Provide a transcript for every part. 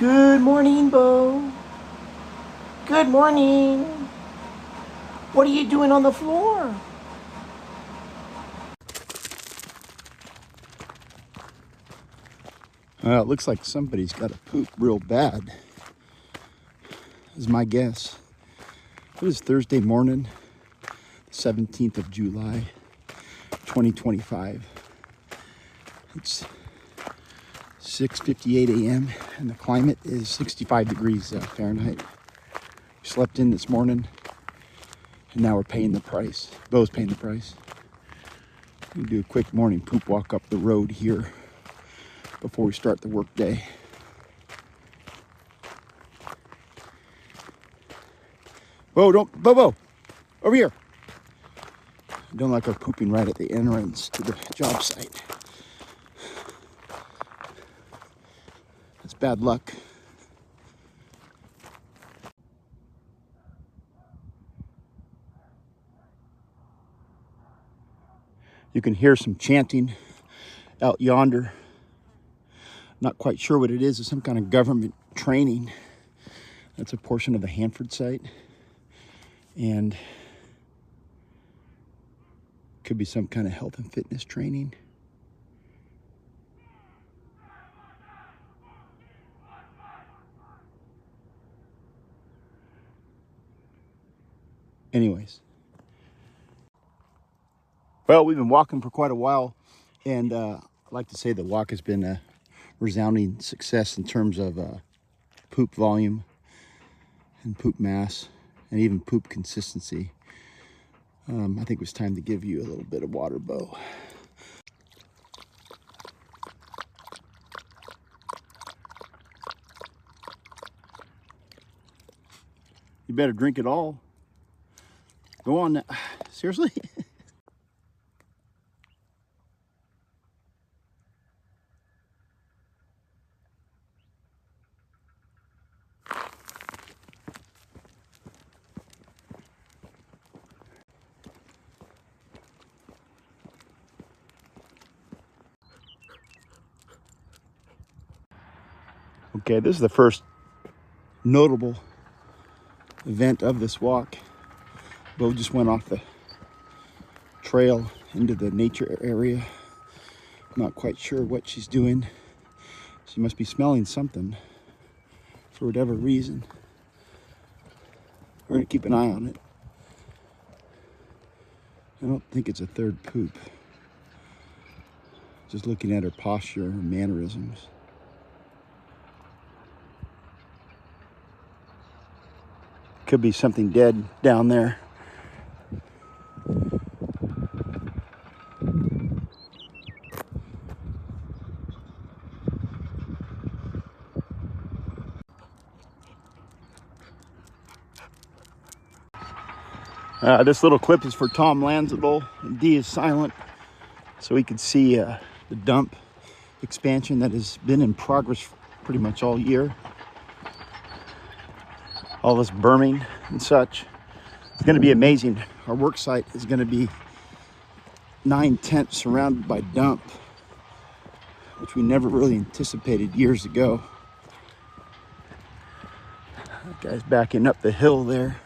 Good morning, Beau. Good morning. What are you doing on the floor? Well, it looks like somebody's got to poop real bad, is my guess. It is Thursday morning, 17th of July, 2025. It's 6:58 a.m. and the climate is 65 degrees Fahrenheit. We slept in this morning and now we're paying the price. Beau's paying the price. We do a quick morning poop walk up the road here before we start the work day. Beau, over here. I don't like her pooping right at the entrance to the job site. That's bad luck. You can hear some chanting out yonder. Not quite sure what it is. It's some kind of government training. That's a portion of the Hanford site. And could be some kind of health and fitness training. Anyways. Well, we've been walking for quite a while. And I'd like to say the walk has been a resounding success in terms of poop volume and poop mass and even poop consistency. I think it was time to give you a little bit of water, Beau. You better drink it all. Go on now. Seriously? Okay, this is the first notable event of this walk. Beau just went off the trail into the nature area. Not quite sure what she's doing. She must be smelling something for whatever reason. We're gonna keep an eye on it. I don't think it's a third poop. Just looking at her posture, her mannerisms. Could be something dead down there. This little clip is for Tom Lansible. D is silent, so we can see the dump expansion that has been in progress pretty much all year. All this berming and such. It's going to be amazing. Our work site is going to be 9 tenths surrounded by dump, which we never really anticipated years ago. That guy's backing up the hill there.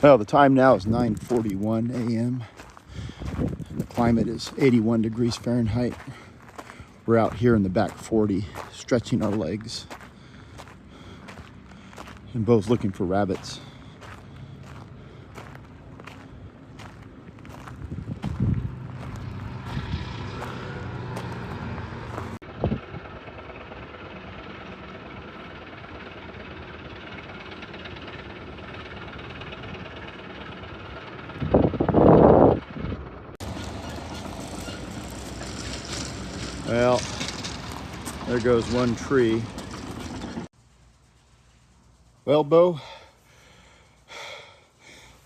Well, the time now is 9:41 a.m. and the climate is 81 degrees Fahrenheit. We're out here in the back 40, stretching our legs. And Beau's looking for rabbits. Well, there goes one tree. Well, Beau,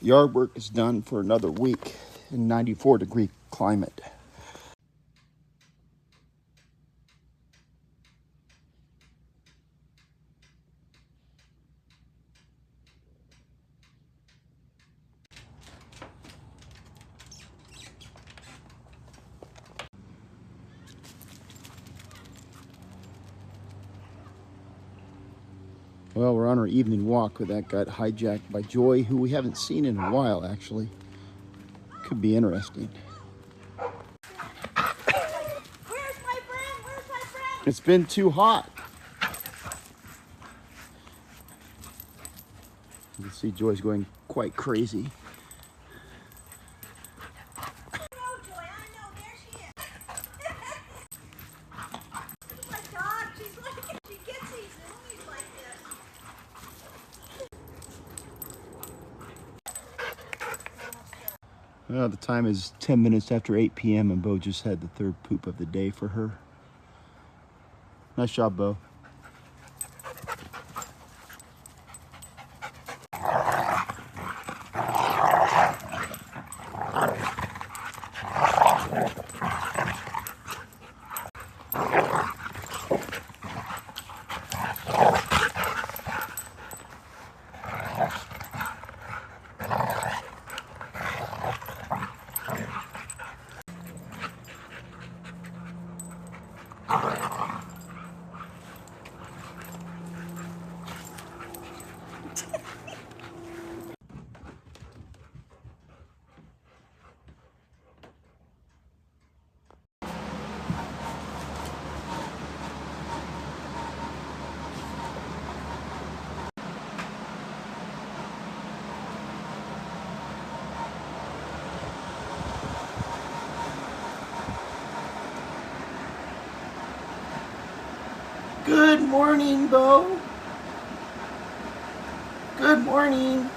Yard work is done for another week in 94-degree climate. Well, we're on our evening walk with that got hijacked by Joy, who we haven't seen in a while, actually. Could be interesting. Where's my friend? Where's my friend? It's been too hot. You can see Joy's going quite crazy. No, Joy, I know. There she is. Oh my God, she's like, she gets these movies like this. The time is 10 minutes after 8 p.m. and Beau just had the third poop of the day for her. Nice job, Beau. Good morning, Beau. Good morning.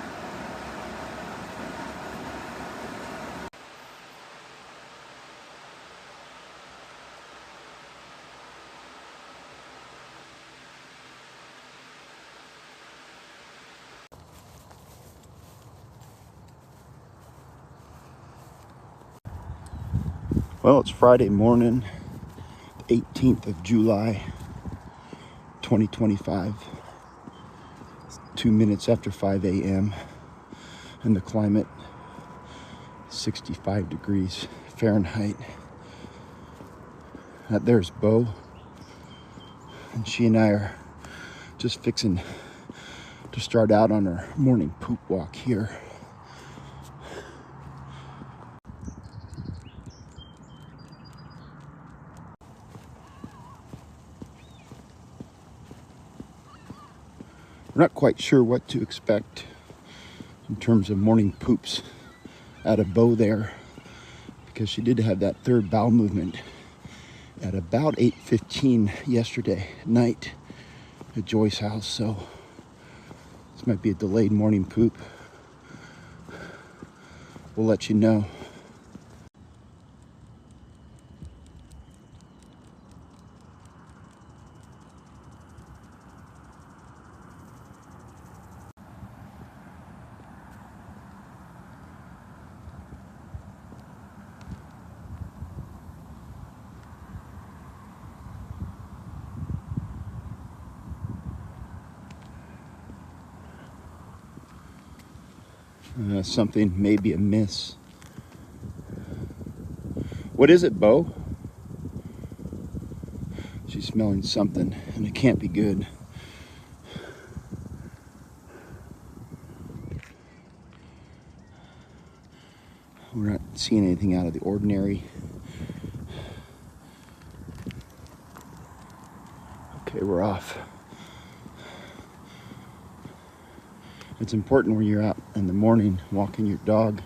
Well, it's Friday morning, 18th of July, 2025. It's 2 minutes after 5 a.m. and the climate 65 degrees Fahrenheit. There's Beau, and she and I are just fixing to start out on our morning poop walk here. We're not quite sure what to expect in terms of morning poops out of Beau there, because she did have that third bowel movement at about 8:15 yesterday night at Joy's house, so this might be a delayed morning poop. We'll let you know. Something may be amiss. What is it, Beau? She's smelling something, and it can't be good. We're not seeing anything out of the ordinary. Okay, we're off. It's important when you're out in the morning walking your dog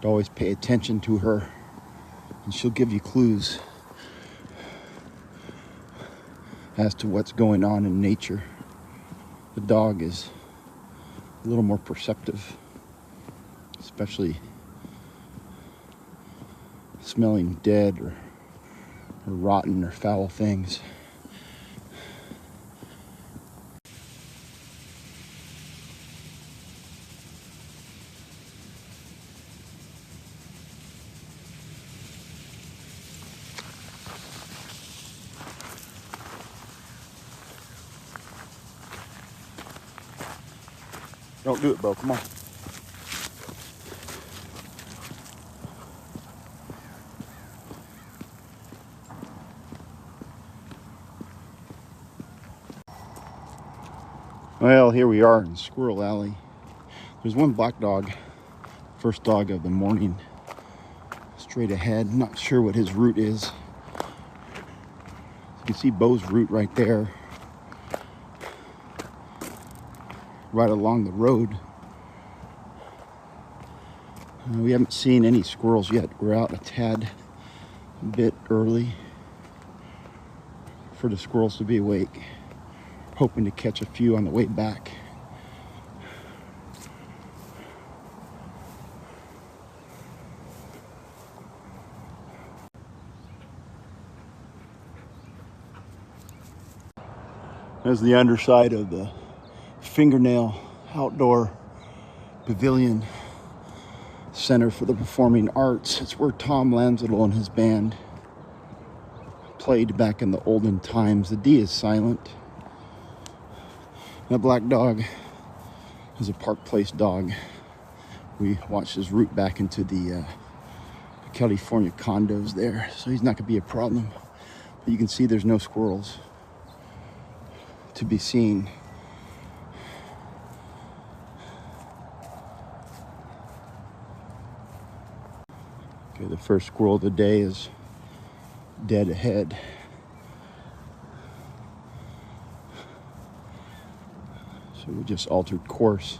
to always pay attention to her, and she'll give you clues as to what's going on in nature. The dog is a little more perceptive, especially smelling dead or rotten or foul things. Don't do it, Beau. Come on. Well, here we are in Squirrel Alley. There's one black dog, first dog of the morning, straight ahead. Not sure what his route is. You can see Beau's route right there, right along the road. We haven't seen any squirrels yet. We're out a tad bit early for the squirrels to be awake. Hoping to catch a few on the way back. There's the underside of the Fingernail Outdoor Pavilion Center for the Performing Arts. It's where Tom Lanzadel and his band played back in the olden times. The D is silent. That black dog is a Park Place dog. We watched his route back into the California condos there, so he's not going to be a problem. But you can see there's no squirrels to be seen. Okay, the first squirrel of the day is dead ahead. So we just altered course.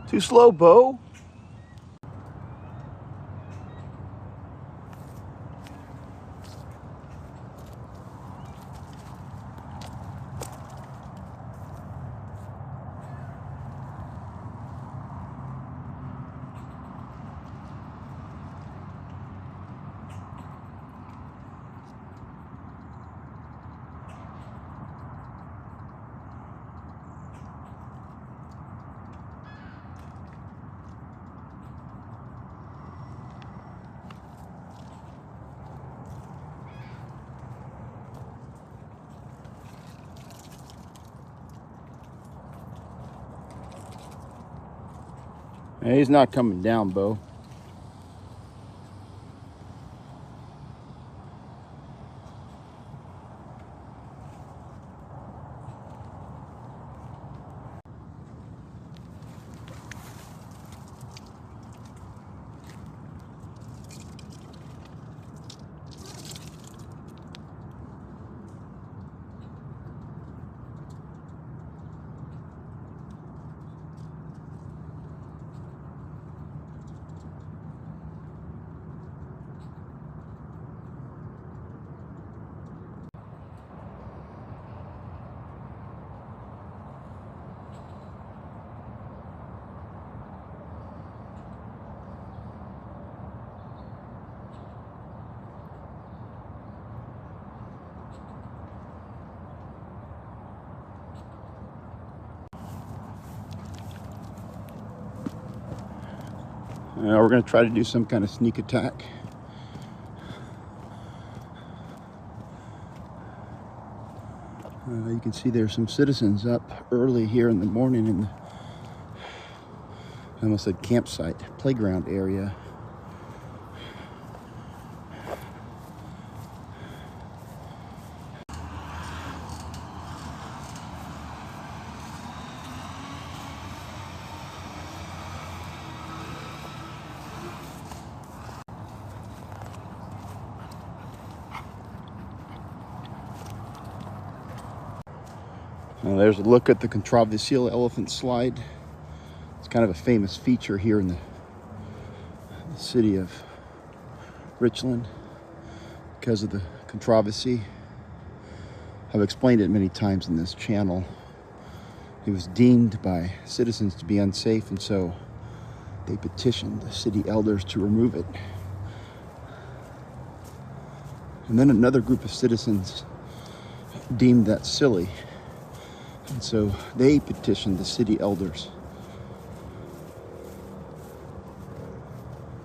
Too slow, Beau. Hey, he's not coming down, Beau. We're going to try to do some kind of sneak attack. You can see there's some citizens up early here in the morning in the, I almost said campsite, playground area. There's a look at the controversial elephant slide. It's kind of a famous feature here in the city of Richland because of the controversy. I've explained it many times in this channel. It was deemed by citizens to be unsafe, and so they petitioned the city elders to remove it. And then another group of citizens deemed that silly, and so they petitioned the city elders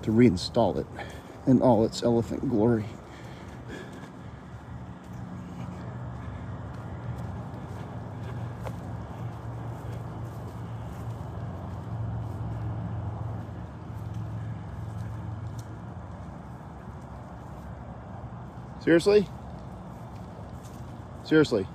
to reinstall it in all its elephant glory. Seriously? Seriously?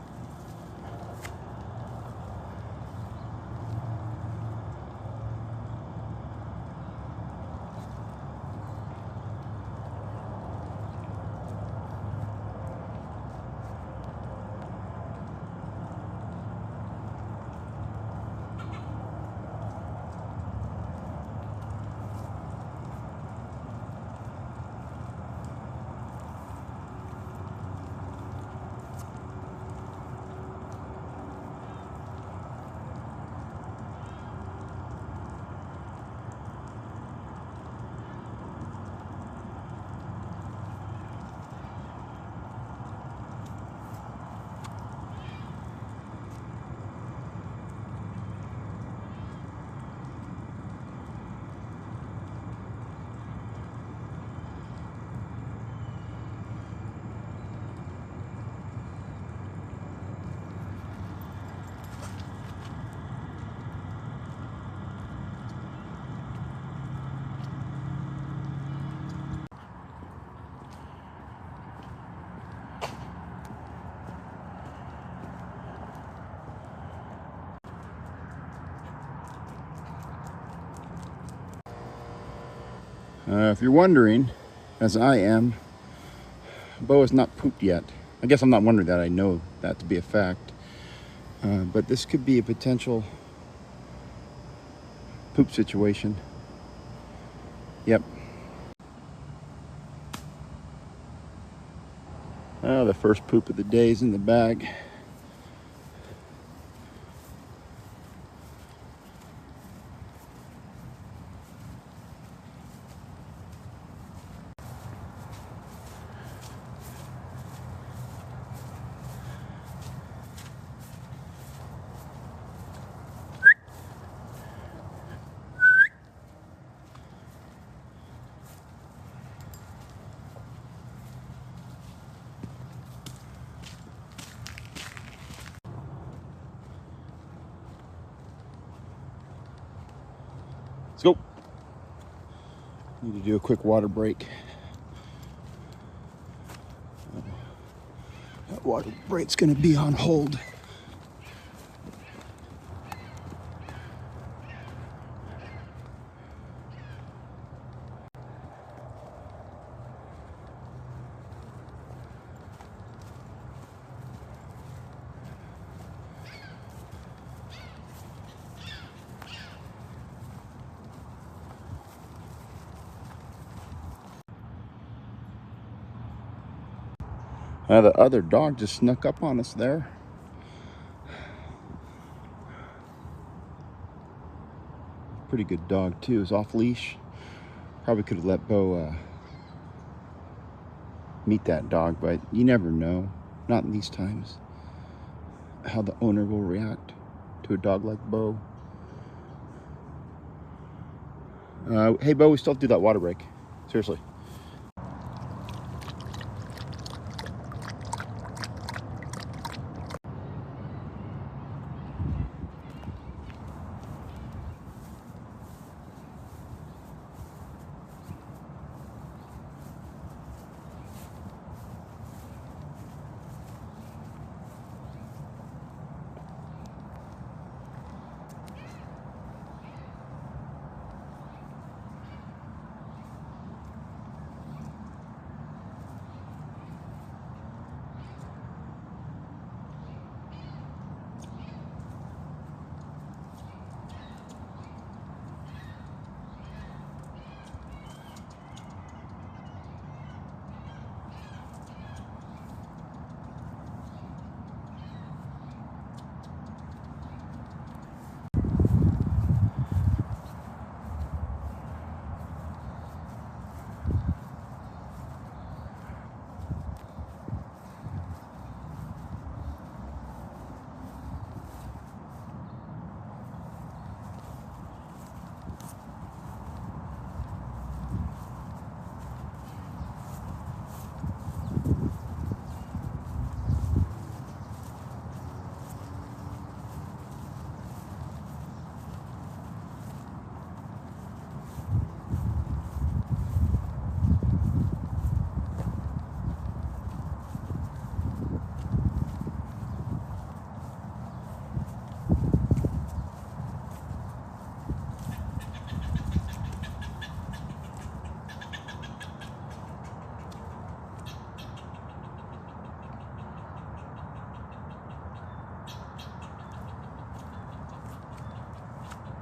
If you're wondering, as I am, Beau has not pooped yet. I guess I'm not wondering that. I know that to be a fact. But this could be a potential poop situation. Yep. The first poop of the day is in the bag. Let's go. Need to do a quick water break. That water break's gonna be on hold. The other dog just snuck up on us there. Pretty good dog too. Is off leash. Probably could have let Beau meet that dog, but you never know. Not in these times. How the owner will react to a dog like Beau. Hey, Beau, we still have to do that water break. Seriously.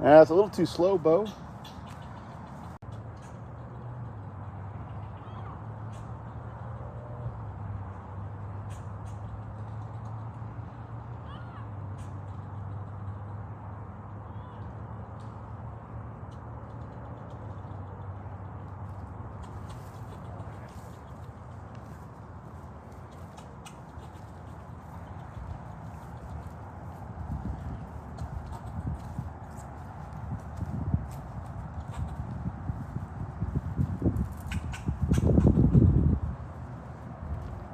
It's a little too slow, Beau.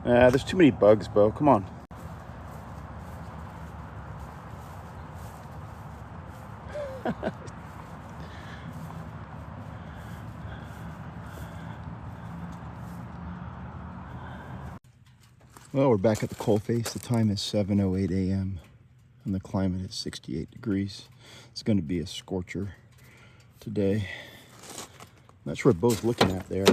There's too many bugs, Beau. Come on. Well, we're back at the coal face. The time is 7:08 a.m. and the climate is 68 degrees. It's going to be a scorcher today. Not sure what Beau's looking at there.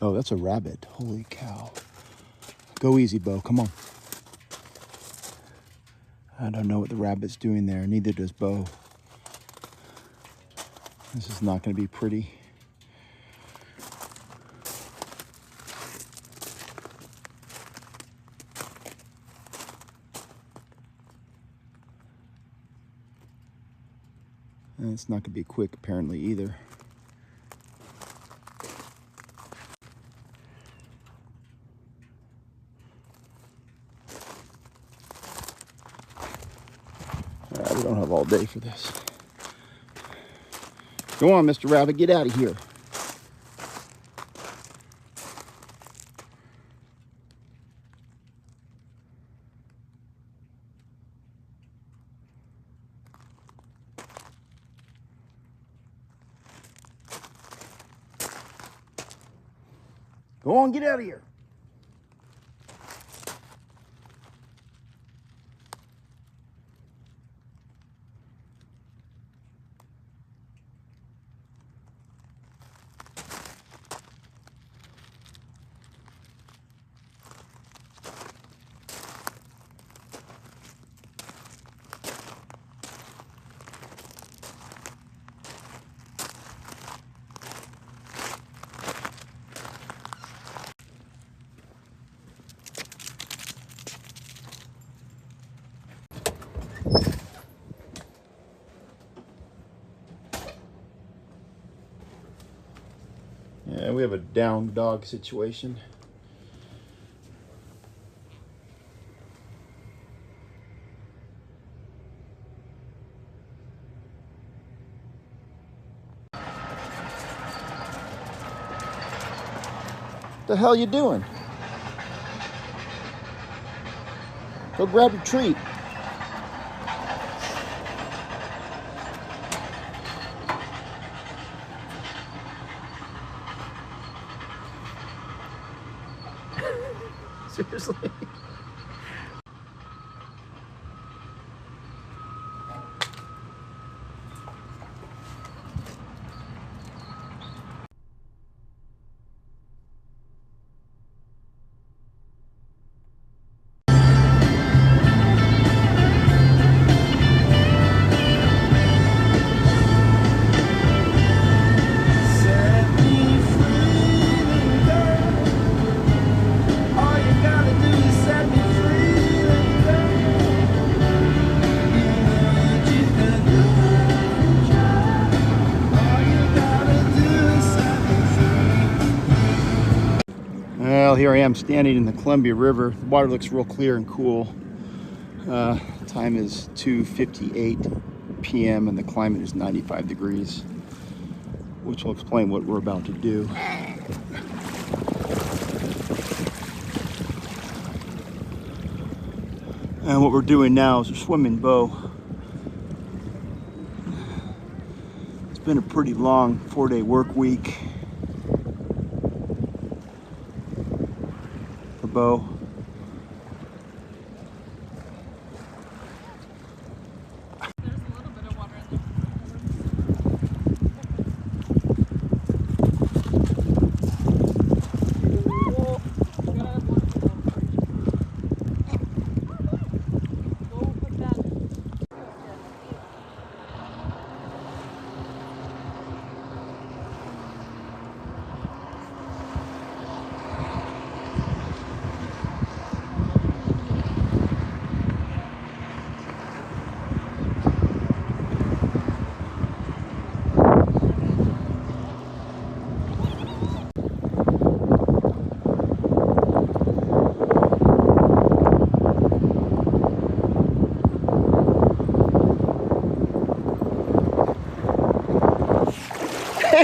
Oh, that's a rabbit. Holy cow. Go easy, Beau. Come on. I don't know what the rabbit's doing there. Neither does Beau. This is not going to be pretty. And it's not going to be quick, apparently, either. We don't have all day for this. Go on, Mr. Rabbit, get out of here. Go on, get out of here. Yeah, we have a down dog situation. The hell you doing? Go grab your treat. Seriously? Well, here I am standing in the Columbia River. The water looks real clear and cool. Time is 2:58 p.m. and the climate is 95 degrees, which will explain what we're about to do. And what we're doing now is we're swimming Beau. It's been a pretty long 4-day work week for Beau.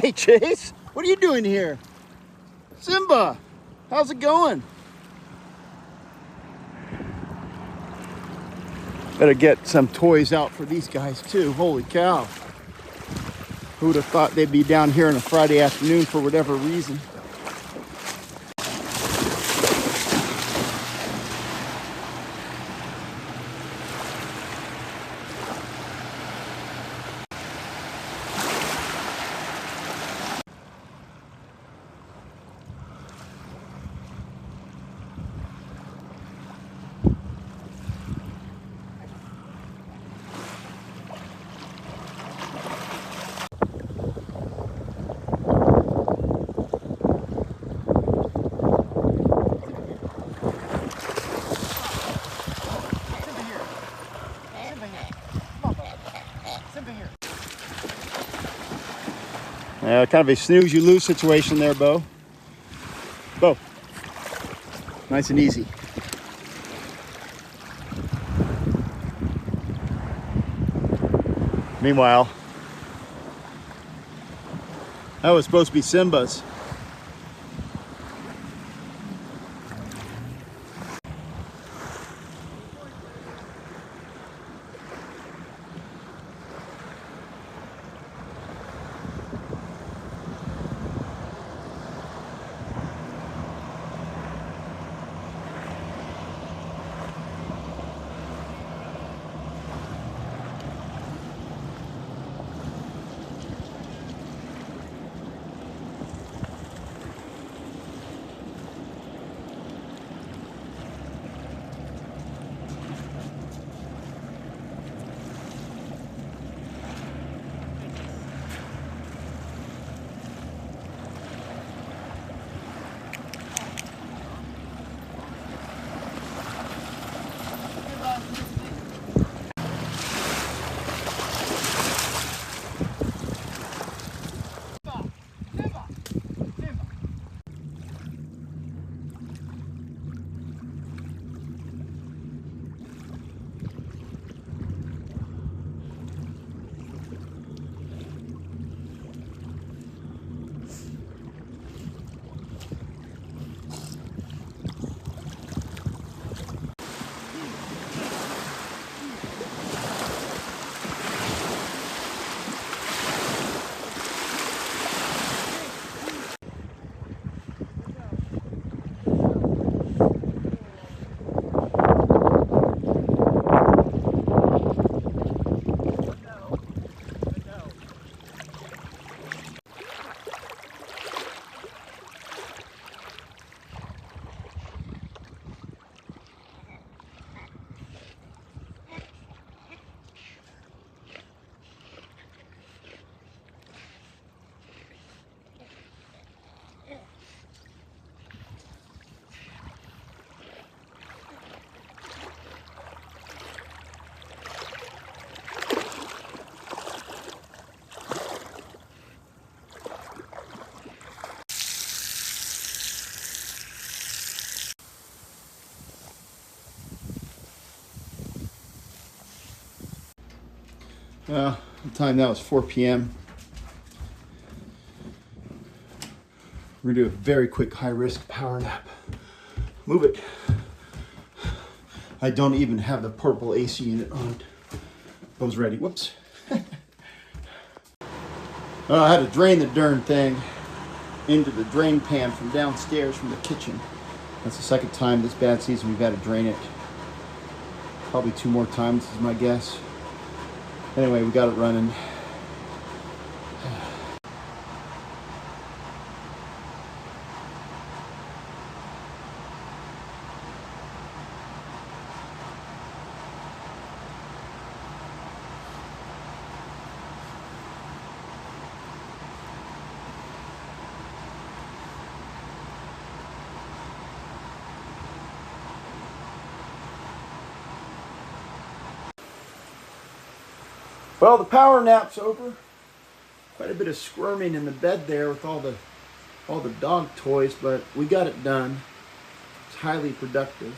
Hey Chase, what are you doing here? Simba, how's it going? Better get some toys out for these guys too. Holy cow. Who would have thought they'd be down here on a Friday afternoon for whatever reason? Kind of a snooze you lose situation there, Beau. Beau, nice and easy. Meanwhile, that was supposed to be Simba's. The time now is 4 p.m. We're gonna do a very quick high-risk power nap. Move it. I don't even have the portable AC unit on. Beau's ready. Whoops. I had to drain the darn thing into the drain pan from downstairs from the kitchen. That's the second time this bad season we've had to drain it. Probably 2 more times is my guess. Anyway, we got it running. Well, the power nap's over. Quite a bit of squirming in the bed there with all the dog toys, but we got it done. It's highly productive.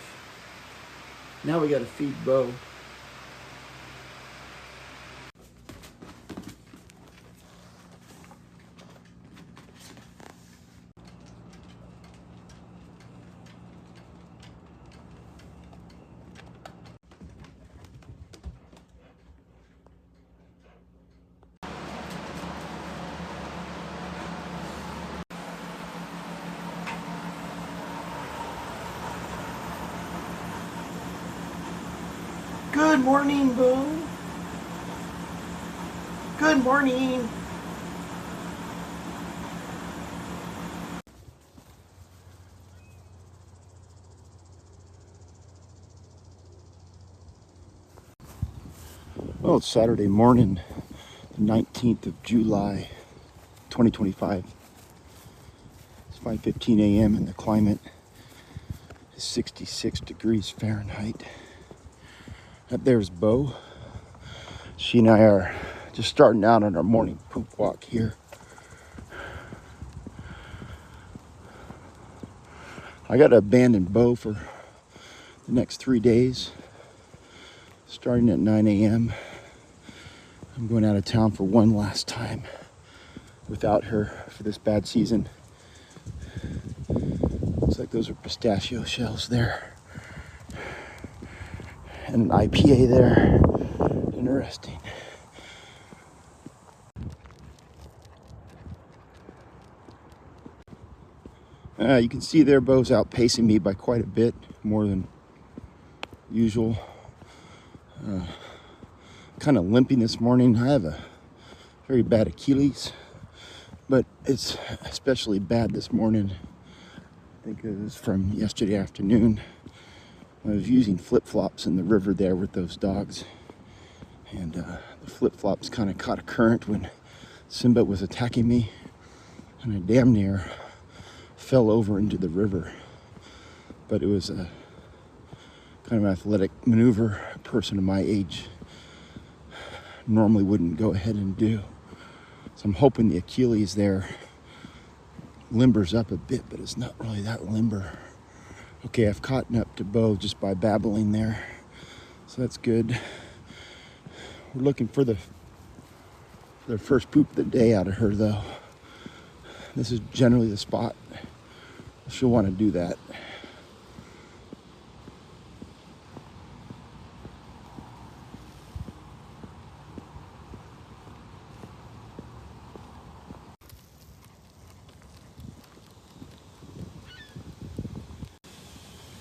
Now we got to feed Beau. Good morning, Beau. Good morning. Well, it's Saturday morning, the 19th of July, 2025. It's 5:15 a.m. and the climate is 66 degrees Fahrenheit. Up there's Beau. She and I are just starting out on our morning poop walk here. I got to abandon Beau for the next 3 days, starting at 9 a.m. I'm going out of town for one last time without her for this bad season. Looks like those are pistachio shells there. And an IPA there. Interesting. You can see there Beau's outpacing me by quite a bit, more than usual. Kind of limping this morning. I have a very bad Achilles, but it's especially bad this morning. I think it was from yesterday afternoon. I was using flip-flops in the river there with those dogs, and the flip-flops kind of caught a current when Simba was attacking me, and I damn near fell over into the river. But it was a kind of athletic maneuver a person of my age normally wouldn't go ahead and do. So I'm hoping the Achilles there limbers up a bit, but it's not really that limber. Okay, I've caught up to Beau just by babbling there, so that's good. We're looking for the first poop of the day out of her, though. This is generally the spot she'll want to do that.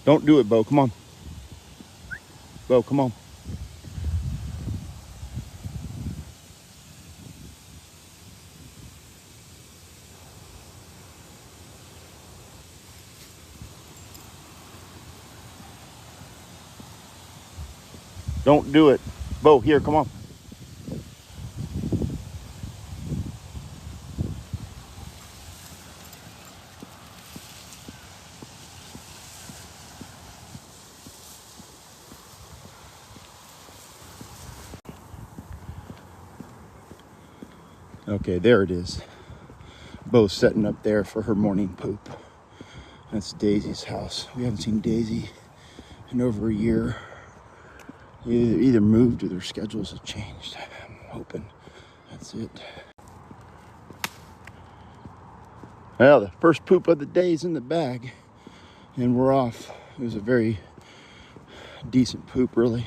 Don't do it, Beau. Come on. Beau, come on. Don't do it. Beau, here, come on. Okay, there it is. Beau's setting up there for her morning poop. That's Daisy's house. We haven't seen Daisy in over a year. Either moved or their schedules have changed. hoping that's it. Well, the first poop of the day is in the bag, and we're off. It was a very decent poop, really.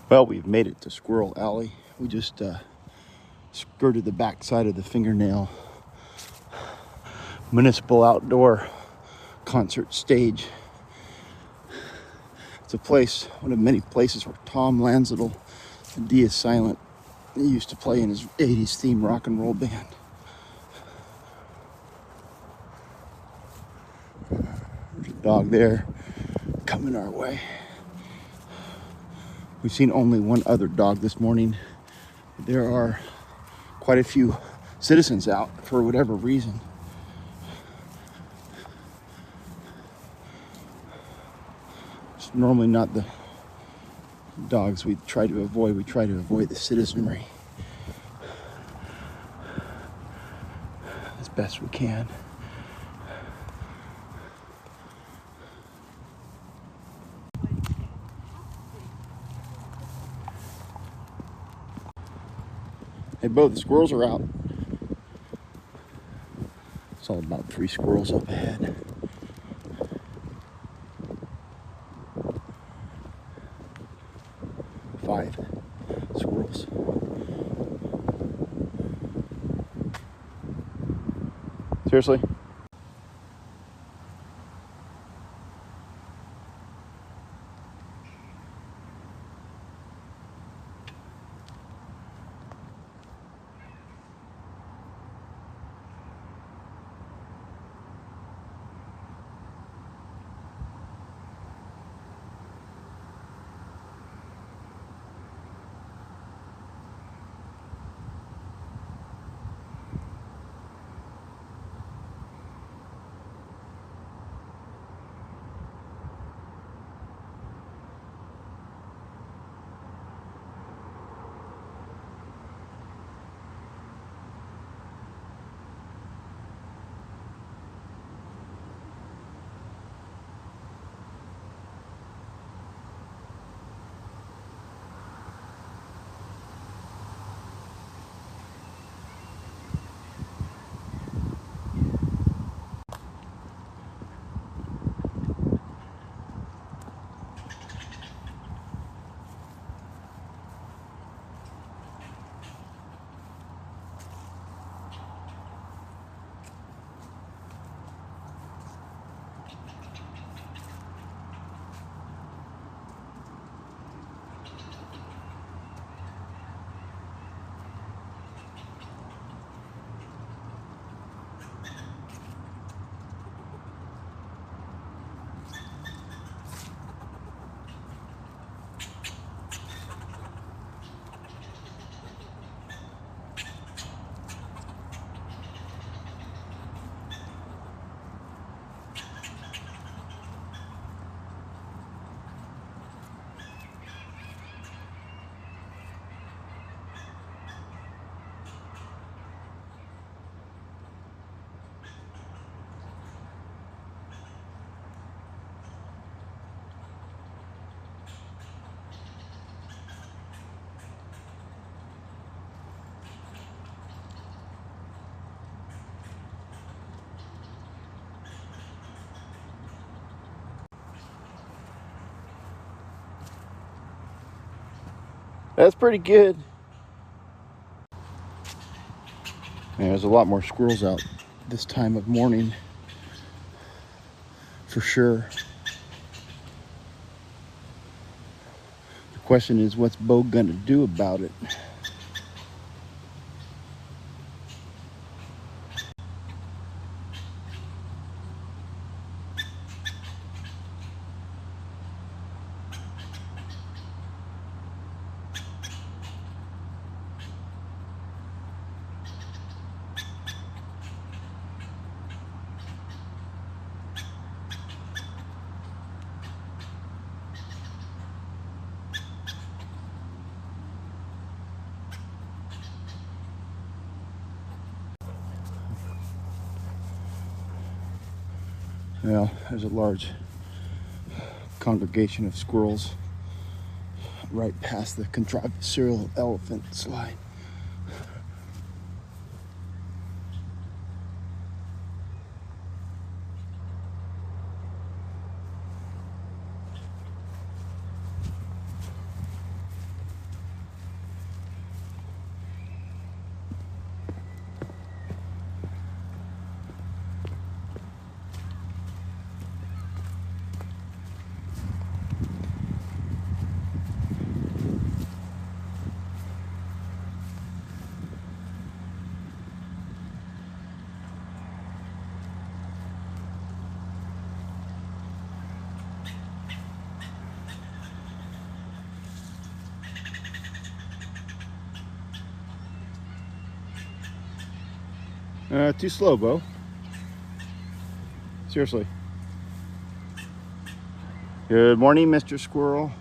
Well, we've made it to Squirrel Alley. We just skirted the backside of the Fingernail Municipal Outdoor Concert Stage. It's a place, one of many places where Tom Lanzittel and D is Silent used to play in his 80s theme rock and roll band. There's a dog there coming our way. We've seen only one other dog this morning. There are quite a few citizens out for whatever reason. It's normally not the dogs we try to avoid. We try to avoid the citizenry as best we can. Hey, Beau, the squirrels are out. It's all about 3 squirrels up ahead. Five squirrels. Seriously? That's pretty good. Yeah, there's a lot more squirrels out this time of morning, for sure. The question is, what's Beau gonna do about it? Well, there's a large congregation of squirrels right past the contrived serial elephant slide. Too slow, Beau. Seriously. Good morning, Mr. Squirrel.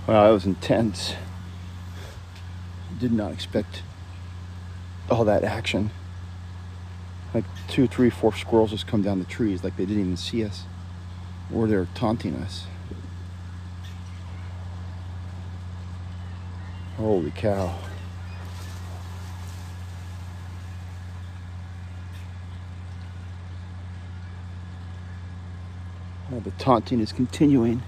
Wow, that was intense. Did not expect all that action. Like 2, 3, 4 squirrels just come down the trees like they didn't even see us, or they're taunting us. Holy cow. Oh, the taunting is continuing.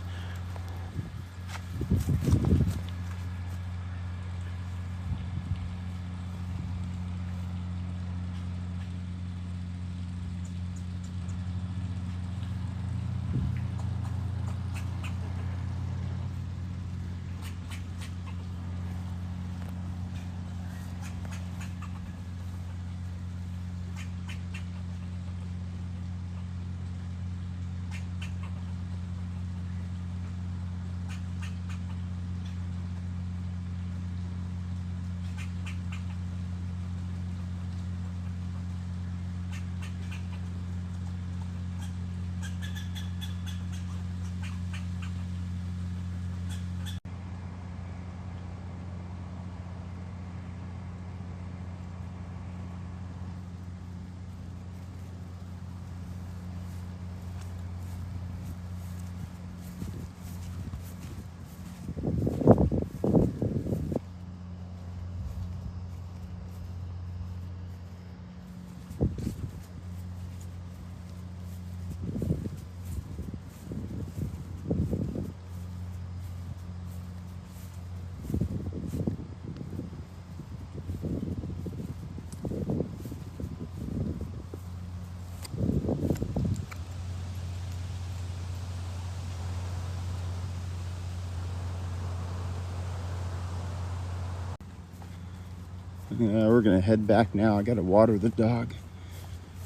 We're gonna head back now. I gotta water the dog.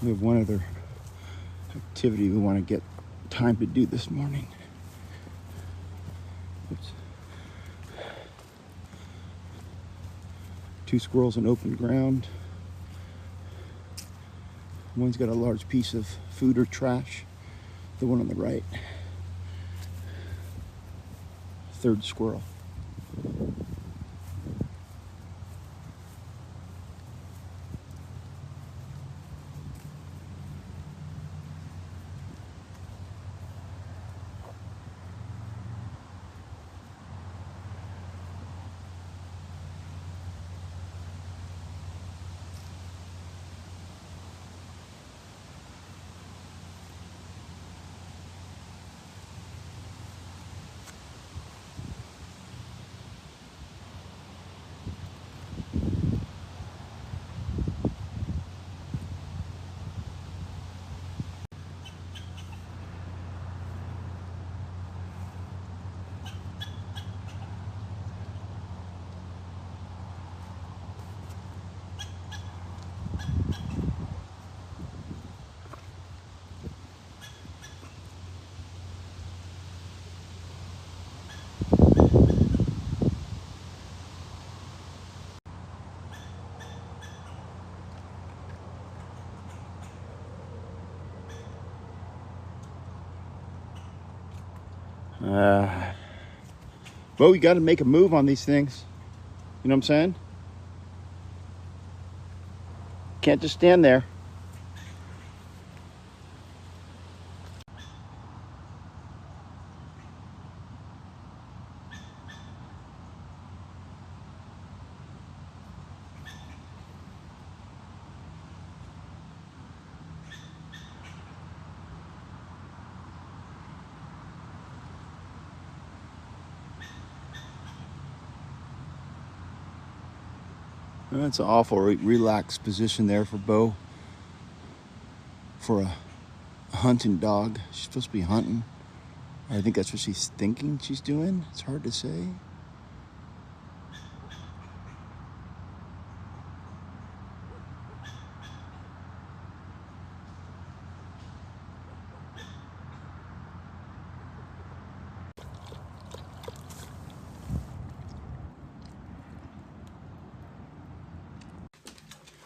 We have one other activity we want to get time to do this morning. Oops. 2 squirrels in open ground. One's got a large piece of food or trash. The one on the right. 3rd squirrel. Well, we got to make a move on these things. You know what I'm saying? Can't just stand there. That's an awful relaxed position there for Beau. For a hunting dog. She's supposed to be hunting. I think that's what she's thinking she's doing. It's hard to say.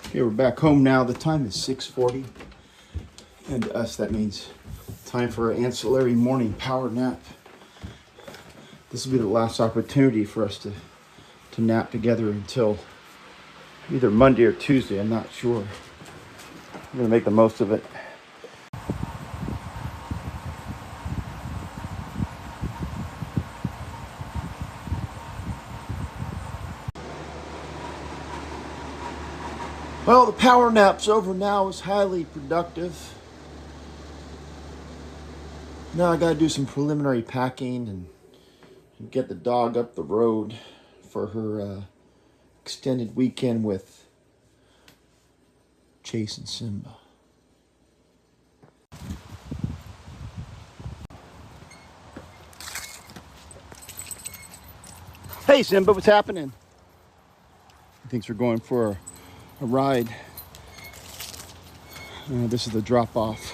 Okay, we're back home now. The time is 6:40. And to us, that means time for an ancillary morning power nap. This will be the last opportunity for us to nap together until either Monday or Tuesday. I'm not sure. I'm gonna make the most of it. Well, the power nap's over now. It was highly productive. Now I gotta do some preliminary packing and get the dog up the road for her extended weekend with Chase and Simba. Hey Simba, what's happening? He thinks we're going for a ride. This is the drop off.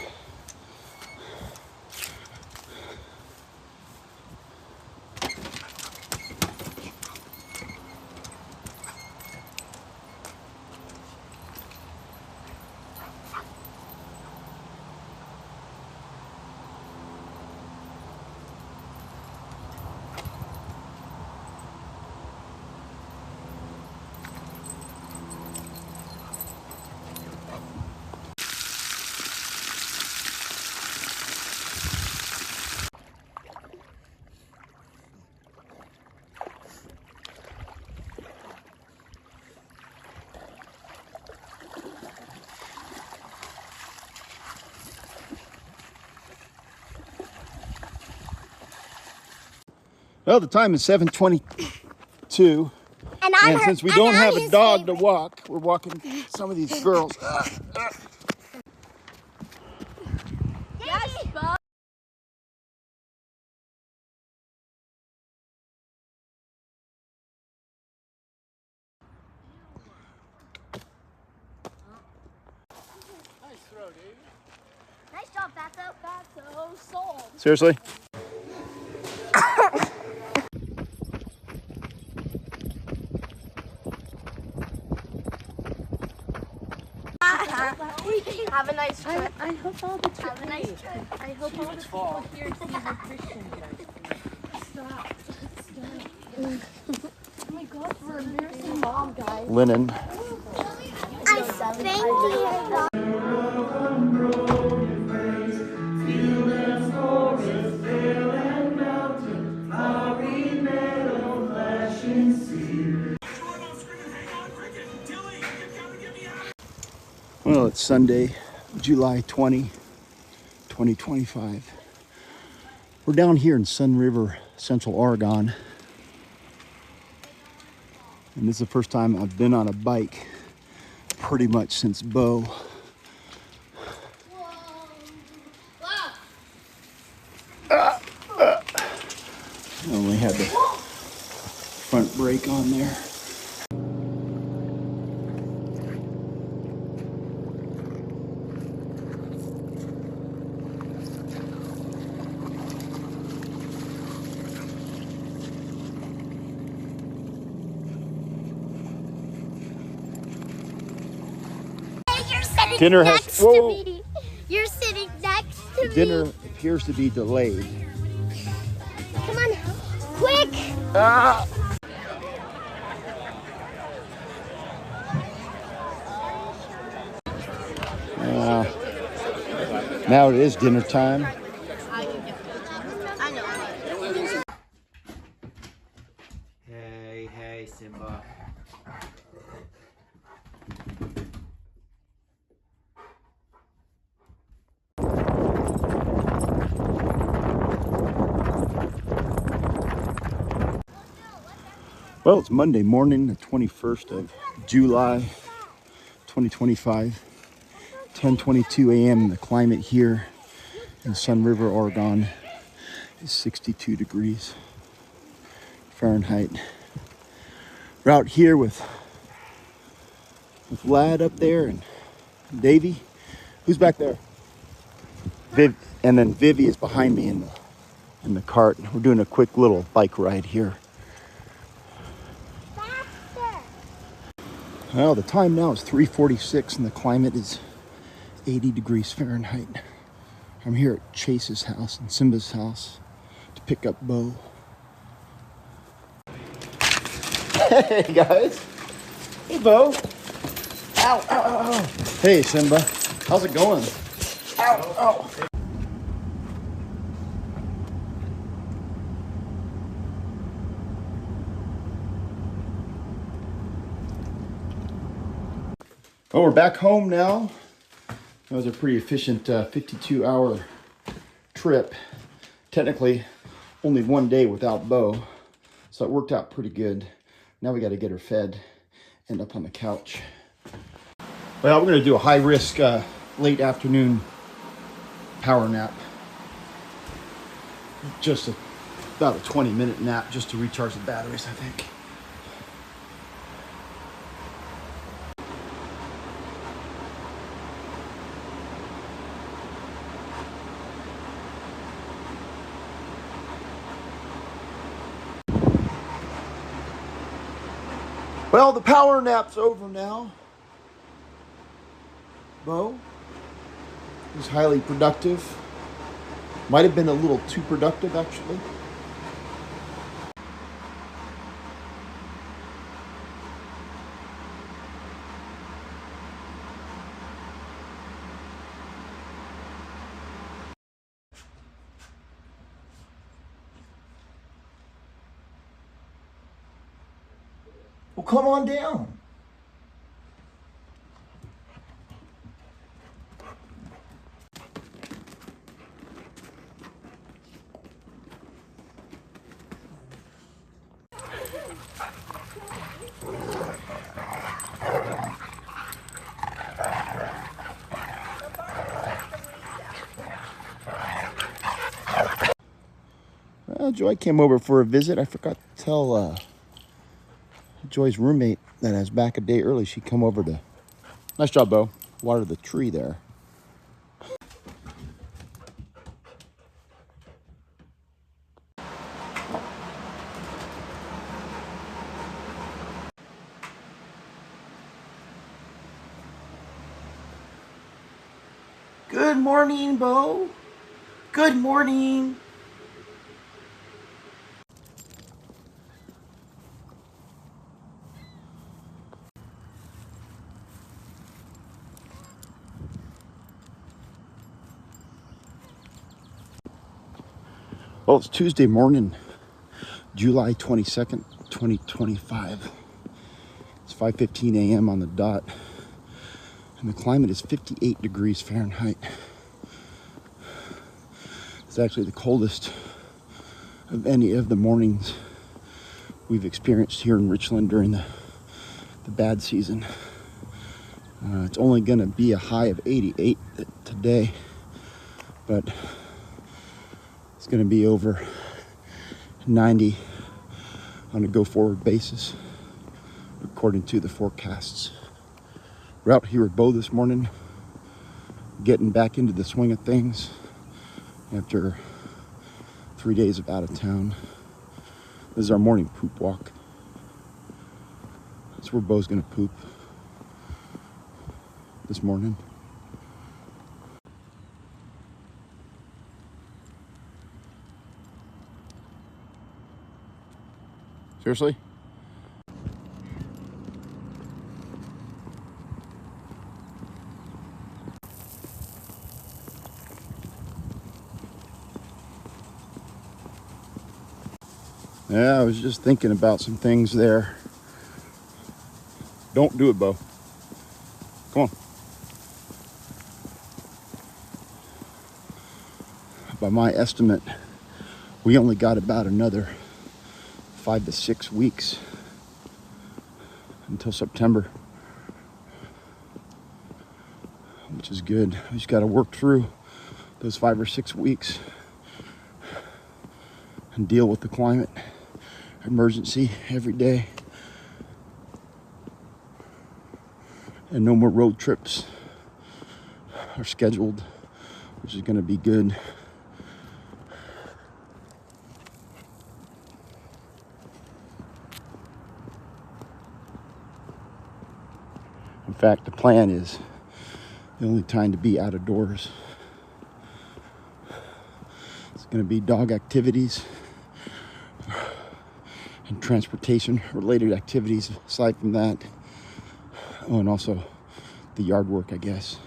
Well, the time is 7:22. And since we don't have a dog to walk, we're walking some of these girls. Yes, Beau. Nice throw, Davey. Nice job, Fatso. Fatso sold. Seriously? Have a nice trip. I hope all the Have a nice trip. I hope all the people here see the Christian guys. Stop. Oh my God, we're embarrassing mom, guys. Linen. I thank you. Well, it's Sunday, July 20, 2025. We're down here in Sun River, Central Oregon. And this is the first time I've been on a bike pretty much since Beau. I only had the front brake on there. You're sitting Dinner next has- to whoa. me. You're sitting next to me. Dinner appears to be delayed. Ah! Now it is dinner time. Hey, hey, Simba. Well, it's Monday morning, the 21st of July, 2025, 10:22 a.m. The climate here in Sun River, Oregon is 62 degrees Fahrenheit. We're out here with Vlad up there and Davey. Who's back there? Viv, and then Vivi is behind me in the cart. We're doing a quick little bike ride here. Well, the time now is 3:46 and the climate is 80 degrees Fahrenheit. I'm here at Chase's house and Simba's house to pick up Beau. Hey guys. Hey Beau. Ow, ow, ow, ow. Hey Simba. How's it going? Ow, ow. Well, we're back home now. That was a pretty efficient 52-hour trip. Technically, only one day without Beau, so it worked out pretty good. Now we got to get her fed, end up on the couch. Well, we're going to do a high-risk late afternoon power nap. Just about a 20-minute nap just to recharge the batteries, I think. Well, the power nap's over now. Beau was highly productive. Might have been a little too productive, actually. Well, come on down. Well, Joy came over for a visit. I forgot to tell Joy's roommate that I was back a day early. She'd come over to, nice job, Beau, water the tree there. Good morning, Beau. Good morning. Well, it's Tuesday morning, July 22nd, 2025. It's 5:15 a.m. on the dot, and the climate is 58 degrees Fahrenheit. It's actually the coldest of any of the mornings we've experienced here in Richland during the bad season. It's only going to be a high of 88 today, but it's going to be over 90 on a go-forward basis, according to the forecasts. We're out here with Beau this morning, getting back into the swing of things after 3 days of out of town. This is our morning poop walk. That's where Beau's gonna poop this morning. Seriously? Yeah, I was just thinking about some things there. Don't do it, Beau. Come on. By my estimate, we only got about another 5 to 6 weeks until September, which is good. We just got to work through those 5 or 6 weeks and deal with the climate emergency every day. And no more road trips are scheduled, which is going to be good. In fact, the plan is the only time to be out of doors. It's going to be dog activities and transportation related activities aside from that. Oh, and also the yard work, I guess.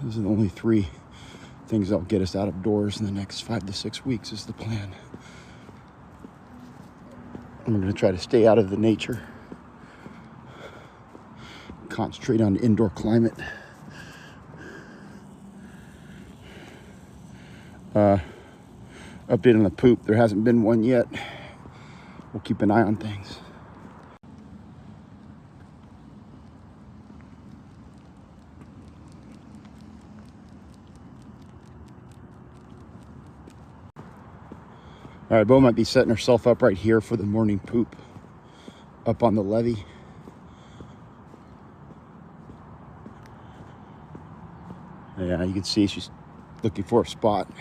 Those are the only 3 things that'll get us out of doors in the next 5 to 6 weeks is the plan. And we're going to try to stay out of the nature. Concentrate on the indoor climate. Update on the poop. There hasn't been one yet. We'll keep an eye on things. All right, Beau might be setting herself up right here for the morning poop up on the levee. Yeah, you can see she's looking for a spot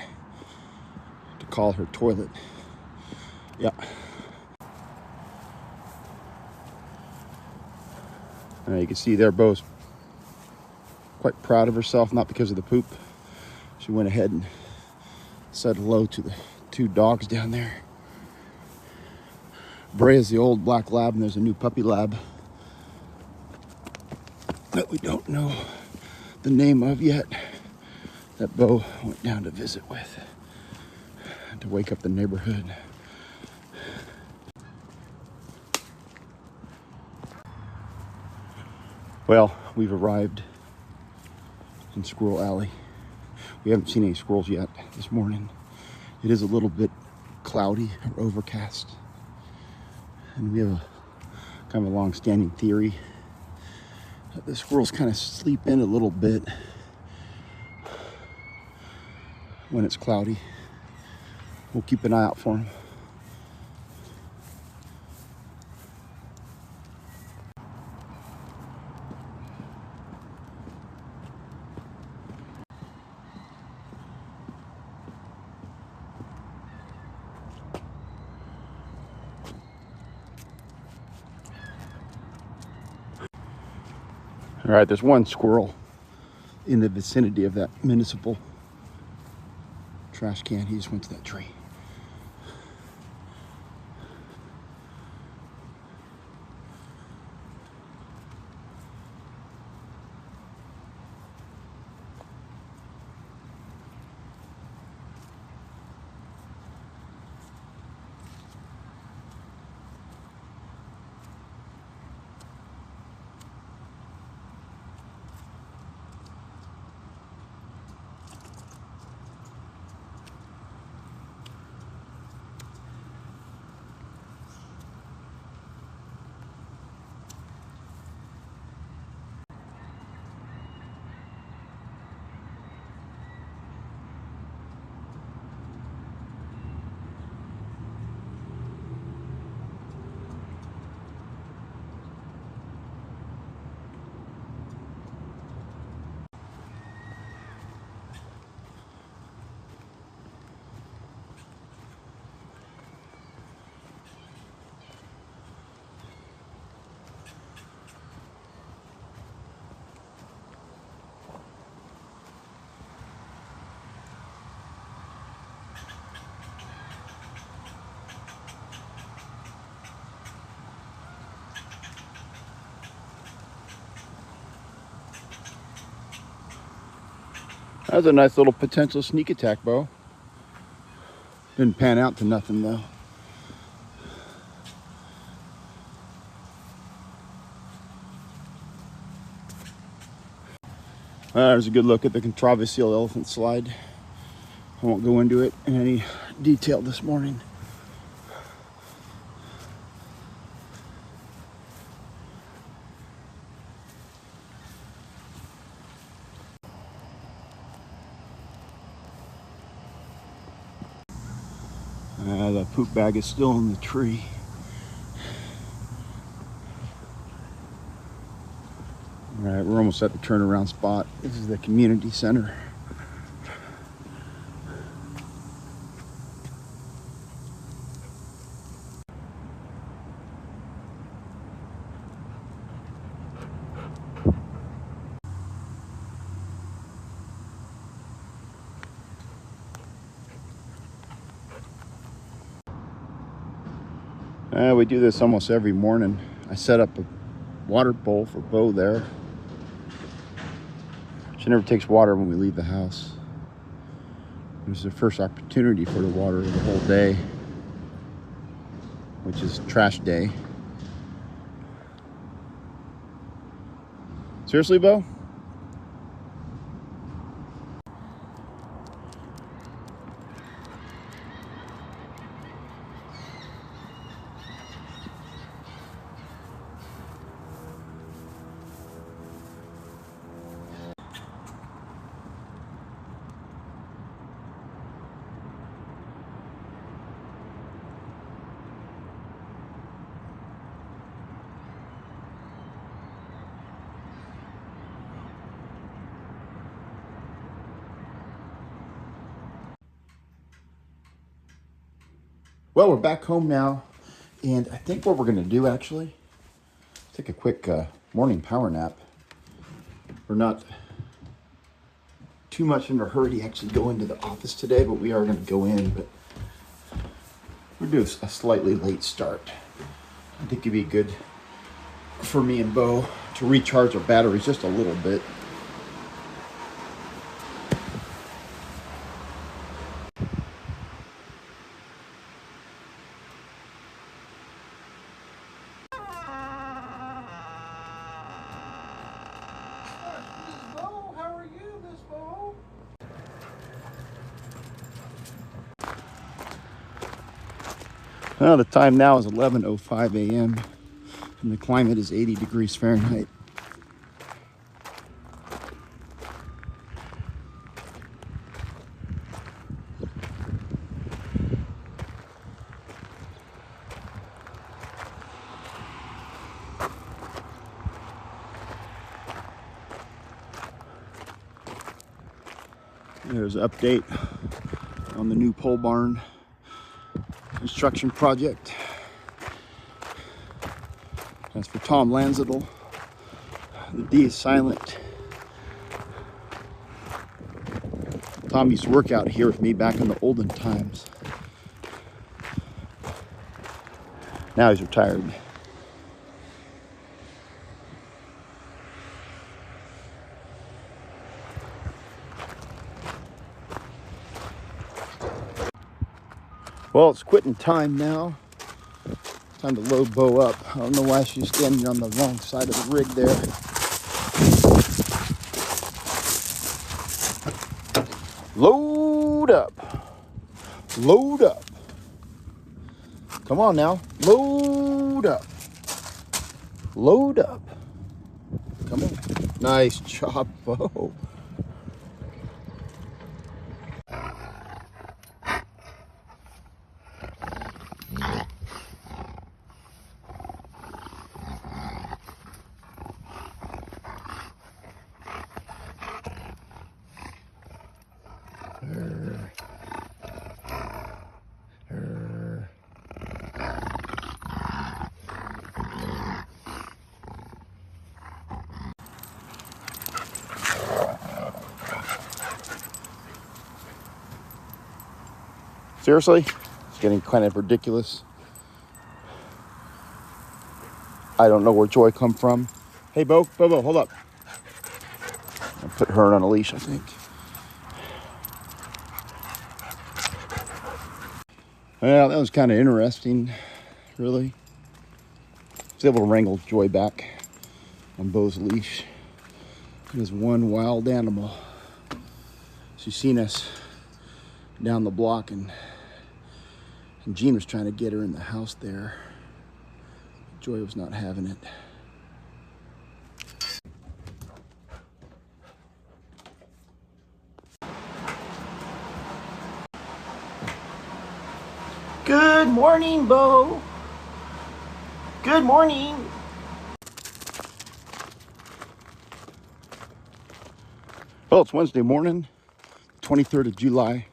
to call her toilet. Yeah. You can see there Beau's quite proud of herself, not because of the poop. She went ahead and said hello to the 2 dogs down there. Bray is the old black lab, and there's a new puppy lab that we don't know the name of yet, that Beau went down to visit with to wake up the neighborhood. Well, we've arrived in Squirrel Alley. We haven't seen any squirrels yet this morning. It is a little bit cloudy or overcast. And we have a kind of a long-standing theory that the squirrels kind of sleep in a little bit when it's cloudy. We'll keep an eye out for them. All right, there's one squirrel in the vicinity of that municipal trash can. He just went to that tree. That was a nice little potential sneak attack, Beau. Didn't pan out to nothing, though. There's a good look at the controversial elephant slide. I won't go into it in any detail this morning. The poop bag is still in the tree. All right, we're almost at the turnaround spot. This is the community center. We do this almost every morning. I set up a water bowl for Beau there. She never takes water when we leave the house. It was the first opportunity for the water the whole day, which is trash day. Seriously, Beau? Well, we're back home now, and I think what we're going to do actually, take a quick morning power nap. We're not too much in a hurry to actually go into the office today, but we are going to go in, but we're doing a slightly late start. I think it'd be good for me and Beau to recharge our batteries just a little bit. Well, the time now is 11:05 a.m. and the climate is 80 degrees Fahrenheit. There's an update on the new pole barn construction project. That's for Tom Lanzadel. The D is silent. Tom used to work out here with me back in the olden times. Now he's retired. Well, it's quitting time now. Time to load Beau up. I don't know why she's standing on the wrong side of the rig there. Load up. Load up. Come on now. Load up. Load up. Come on. Nice job, Beau. Seriously? It's getting kind of ridiculous. I don't know where joy come from. Hey, Beau, hold up. I'll put her on a leash, I think. Well, that was kind of interesting, really. I was able to wrangle Joy back on Beau's leash. It was one wild animal. She's seen us down the block, and Jean was trying to get her in the house there. Joy was not having it. Good morning, Beau. Good morning. Well, it's Wednesday morning, 23rd of July,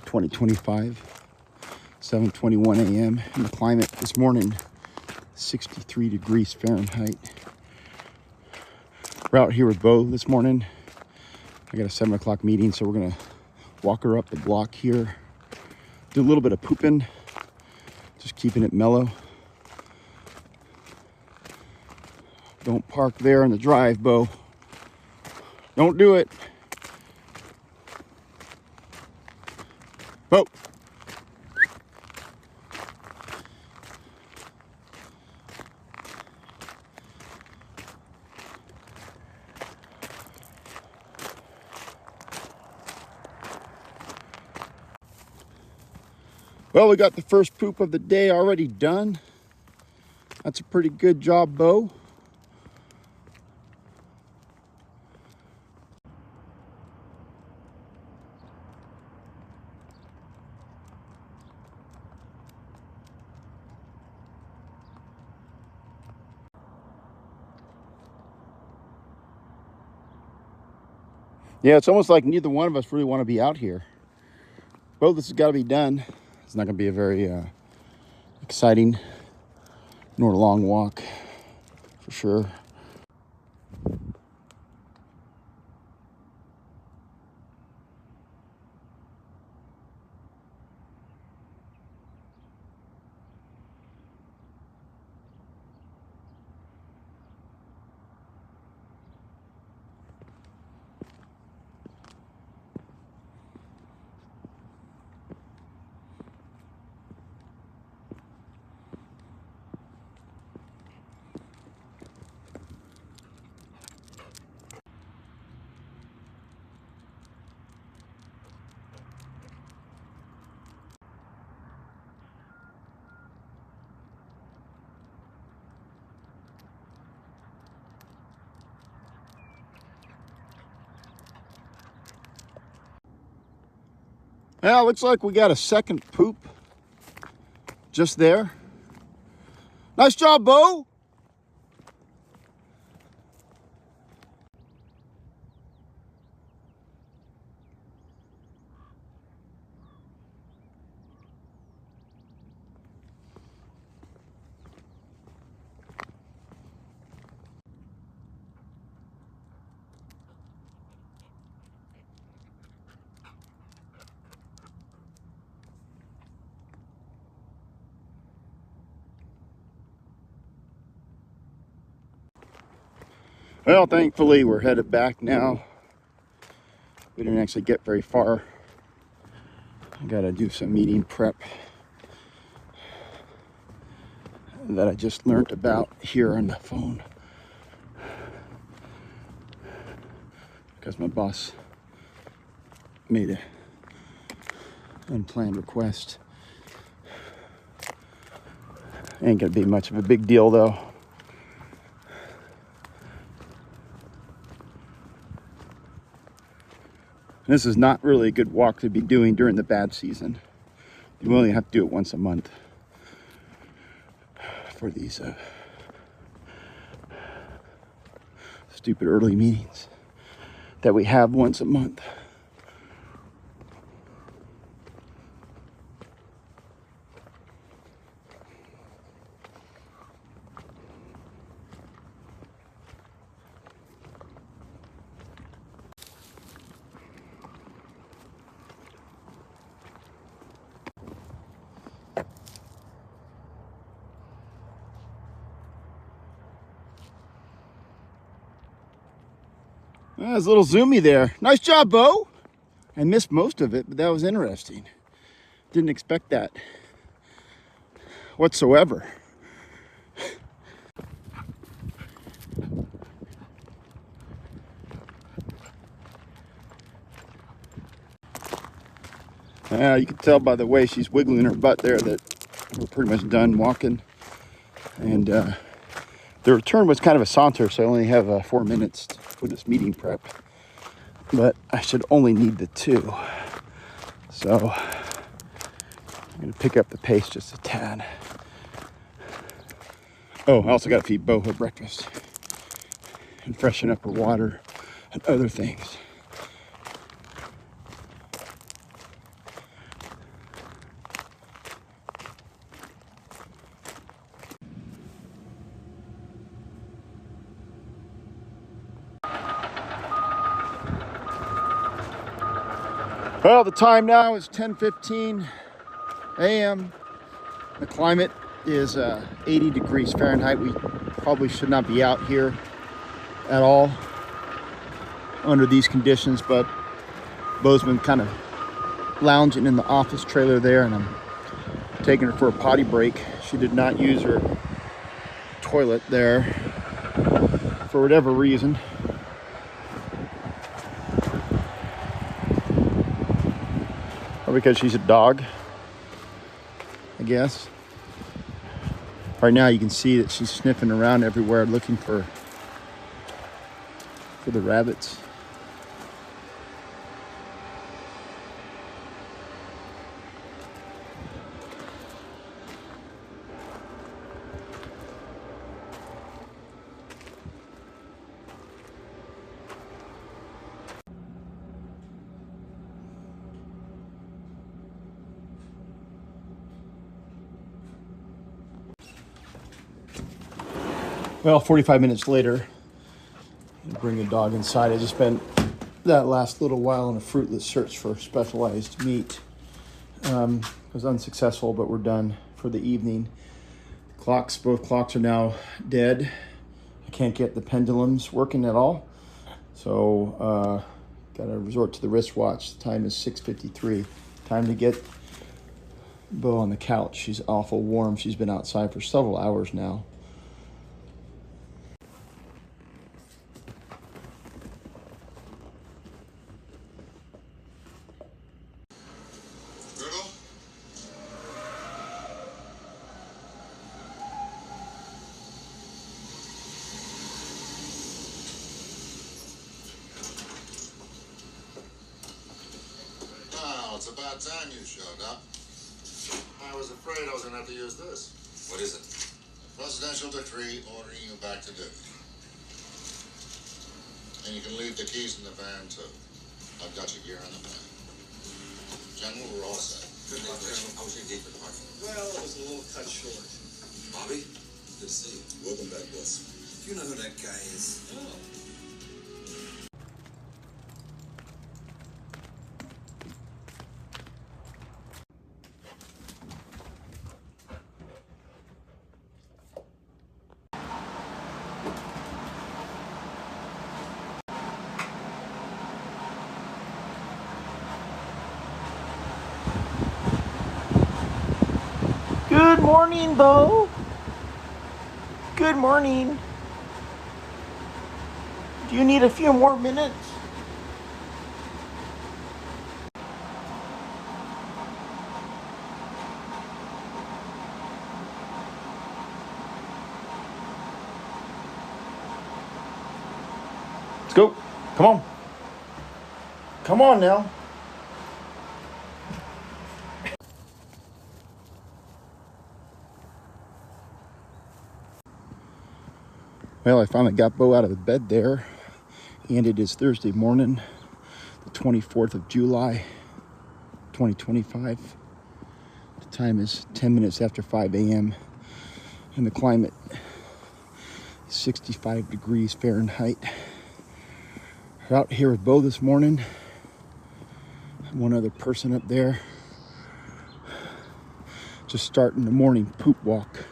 2025, 7:21 a.m. And the climate this morning, 63 degrees Fahrenheit. We're out here with Beau this morning. I got a 7 o'clock meeting, so we're gonna walk her up the block here, do a little bit of pooping, just keeping it mellow. Don't park there in the drive, Beau. Don't do it. Beau. Well, we got the first poop of the day already done. That's a pretty good job, Beau. Yeah, it's almost like neither one of us really want to be out here. Beau, this has got to be done. It's not going to be a very exciting nor long walk, for sure. Well, looks like we got a second poop just there. Nice job, Beau. Well, thankfully, we're headed back now. We didn't actually get very far. I gotta do some meeting prep that I just learned about here on the phone, because my boss made an unplanned request. Ain't gonna be much of a big deal, though. This is not really a good walk to be doing during the bad season. You only have to do it once a month for these stupid early meetings that we have once a month. That's a little zoomy there. Nice job, Beau. I missed most of it, but that was interesting. Didn't expect that whatsoever. You can tell by the way she's wiggling her butt there that we're pretty much done walking. And the return was kind of a saunter, so I only have 4 minutes for this meeting prep. But I should only need the 2. So I'm going to pick up the pace just a tad. Oh, I also got to feed Beau her breakfast and freshen up her water and other things. Well, the time now is 10:15 a.m. The climate is 80 degrees Fahrenheit. We probably should not be out here at all under these conditions, but Beau's been kind of lounging in the office trailer there, and I'm taking her for a potty break. She did not use her toilet there for whatever reason. Or because she's a dog, I guess. Right now you can see that she's sniffing around everywhere looking for the rabbits. Well, 45 minutes later, I bring the dog inside. I just spent that last little while on a fruitless search for specialized meat. It was unsuccessful, but we're done for the evening. Both clocks are now dead. I can't get the pendulums working at all. So, got to resort to the wristwatch. The time is 6:53. Time to get Beau on the couch. She's awful warm. She's been outside for several hours now. Well, it's about time you showed up. I was afraid I was going to have to use this. What is it? Presidential decree ordering you back to duty. And you can leave the keys in the van, too. I've got your gear in the van. General, we're all set. Good day, General. How was your day for the party? Well, it was a little cut short. Bobby? Good to see you. Welcome back, boss. Do you know who that guy is? Oh. Good morning, Beau. Good morning. Do you need a few more minutes? Let's go. Come on. Come on now. Well, I finally got Beau out of the bed there, and it is Thursday morning, the 24th of July, 2025. The time is 10 minutes after 5 a.m., and the climate is 65 degrees Fahrenheit. We're out here with Beau this morning, one other person up there, just starting the morning poop walk.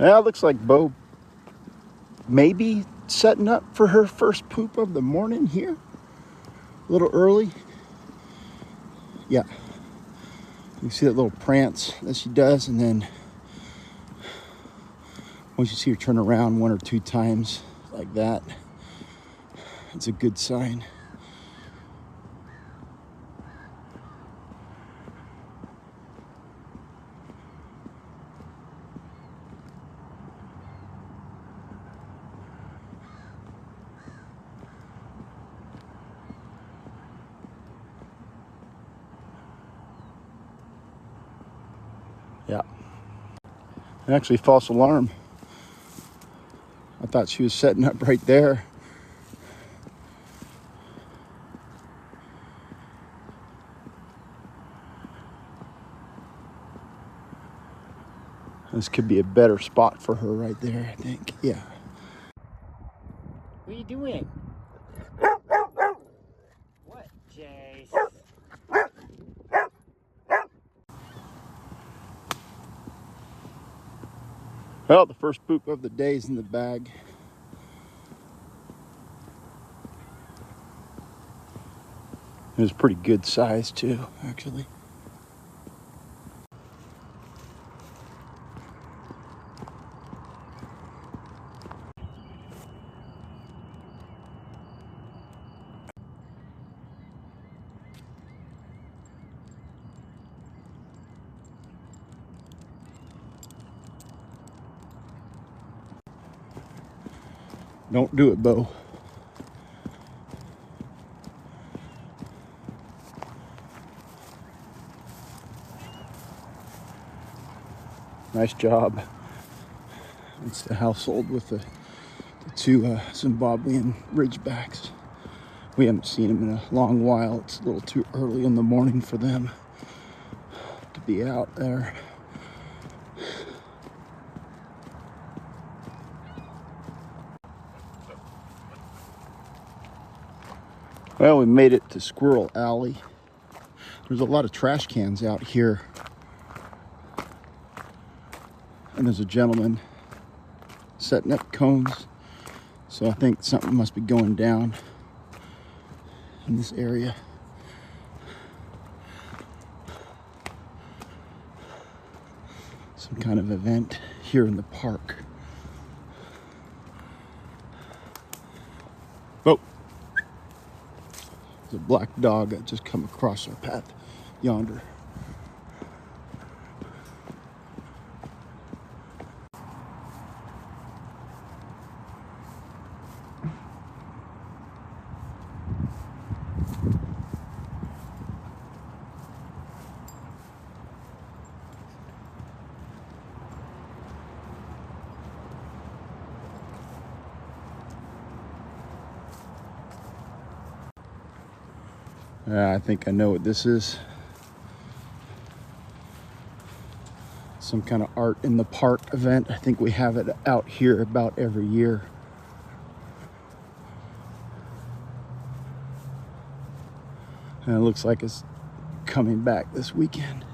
Well, it looks like Beau maybe setting up for her first poop of the morning here. A little early. Yeah. You see that little prance that she does, and then once you see her turn around 1 or 2 times like that, it's a good sign. Yeah. Actually, false alarm. I thought she was setting up right there. This could be a better spot for her right there, I think. Yeah. What are you doing? What, Jace? Well, the first poop of the day is in the bag. It was pretty good size too, actually. Don't do it, Beau. Nice job. It's the household with the 2 Zimbabwean Ridgebacks. We haven't seen them in a long while. It's a little too early in the morning for them to be out there. Well, we made it to Squirrel Alley. There's a lot of trash cans out here. And there's a gentleman setting up cones. So I think something must be going down in this area. Some kind of event here in the park. Oh, there's a black dog that just come across our path yonder. I think I know what this is. Some kind of art in the park event. I think we have it out here about every year. And it looks like it's coming back this weekend.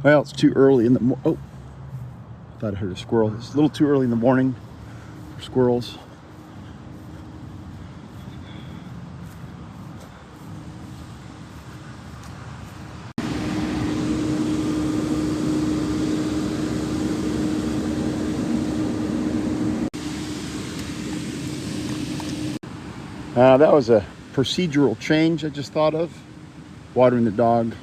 Well, it's too early in the morning. Oh, I thought I heard a squirrel. It's a little too early in the morning for squirrels. That was a procedural change I just thought of. Watering the dog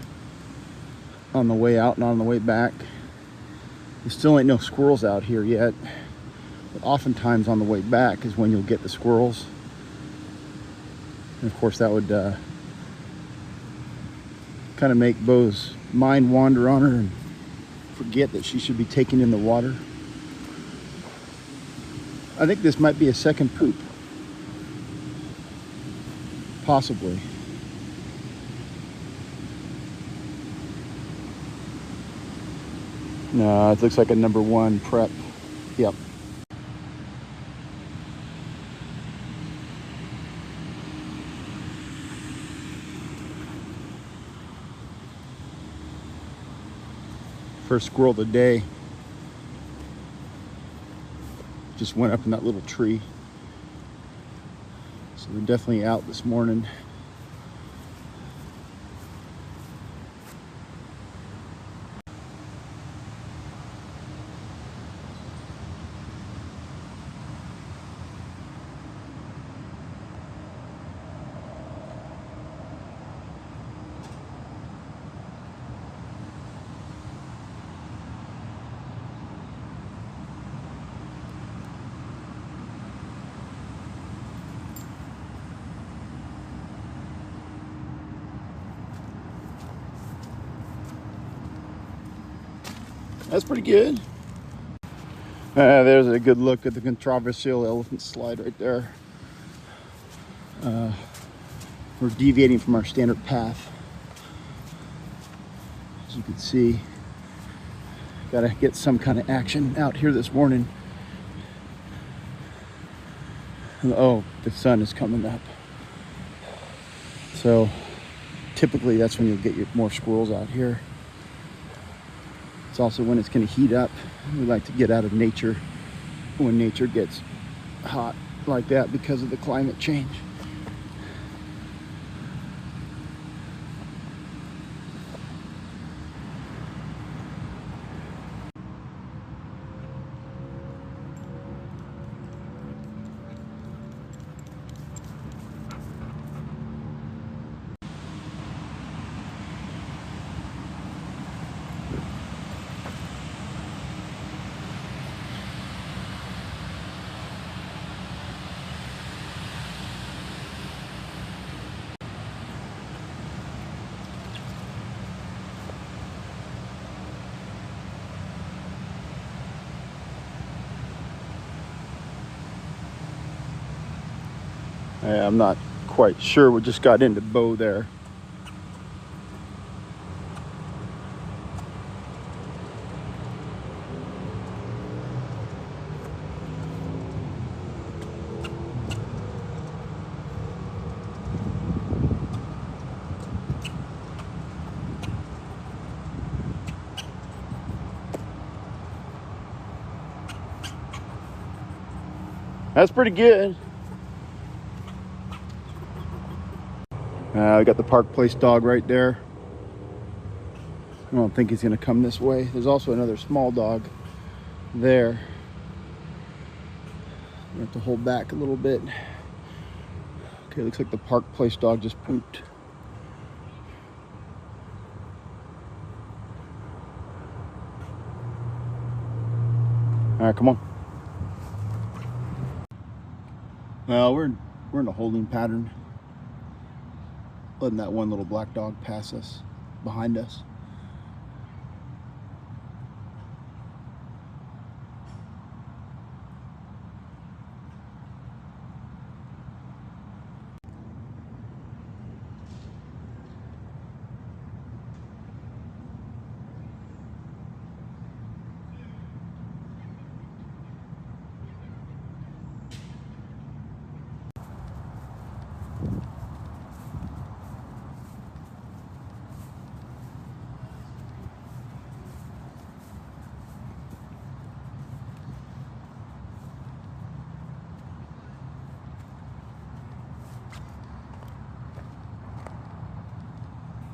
on the way out and on the way back. There still ain't no squirrels out here yet. But oftentimes on the way back is when you'll get the squirrels. And of course that would kind of make Beau's mind wander on her and forget that she should be taking in the water. I think this might be a second poop. Possibly. No, it looks like a number 1 prep. Yep. First squirrel of the day. Just went up in that little tree. So they're definitely out this morning. That's pretty good. There's a good look at the controversial elephant slide right there. We're deviating from our standard path. As you can see, gotta get some kind of action out here this morning. Oh, the sun is coming up. So typically that's when you'll get more squirrels out here. It's also when it's going to heat up. We like to get out of nature when nature gets hot like that because of the climate change. I'm not quite sure. We just got into Beau there. That's pretty good. We got the Park Place dog right there. I don't think he's gonna come this way. There's also another small dog there. We have to hold back a little bit. Okay, looks like the Park Place dog just pooped. All right, come on. Well, we're in a holding pattern. Letting that one little black dog pass us, behind us.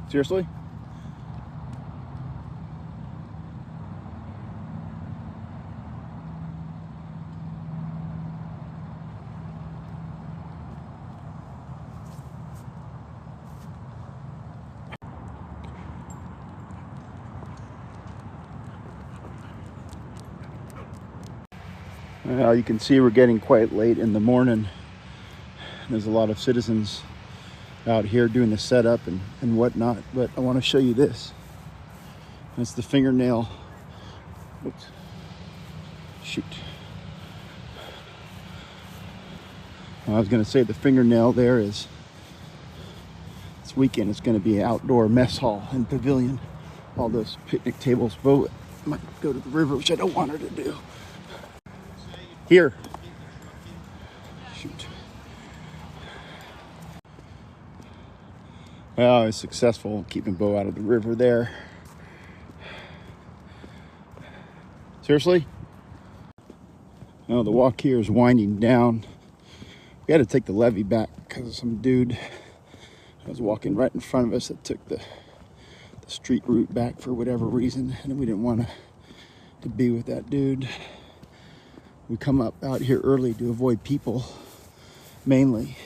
Seriously? Well, you can see we're getting quite late in the morning. There's a lot of citizens out here doing the setup and whatnot, but I want to show you this. That's the fingernail. Oops. Shoot. I was going to say the fingernail there is, this weekend it's going to be an outdoor mess hall and pavilion. All those picnic tables. Beau might go to the river, which I don't want her to do. Here. Shoot. Well, I was successful keeping Beau out of the river there. Seriously? No, the walk here is winding down. We had to take the levee back because of some dude that was walking right in front of us that took the street route back for whatever reason, and we didn't want to be with that dude. We come up out here early to avoid people, mainly.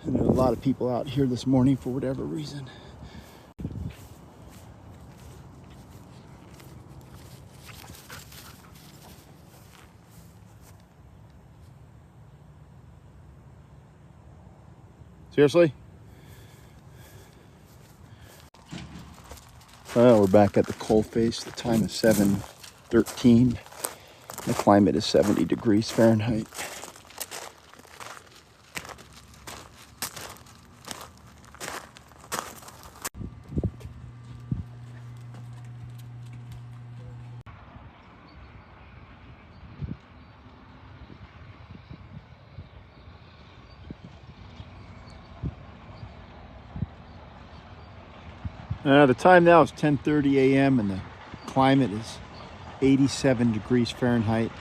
And there are a lot of people out here this morning for whatever reason. Seriously? Well, we're back at the coal face. The time is 7:13. The climate is 70 degrees Fahrenheit. The time now is 10:30 a.m. and the climate is 87 degrees Fahrenheit.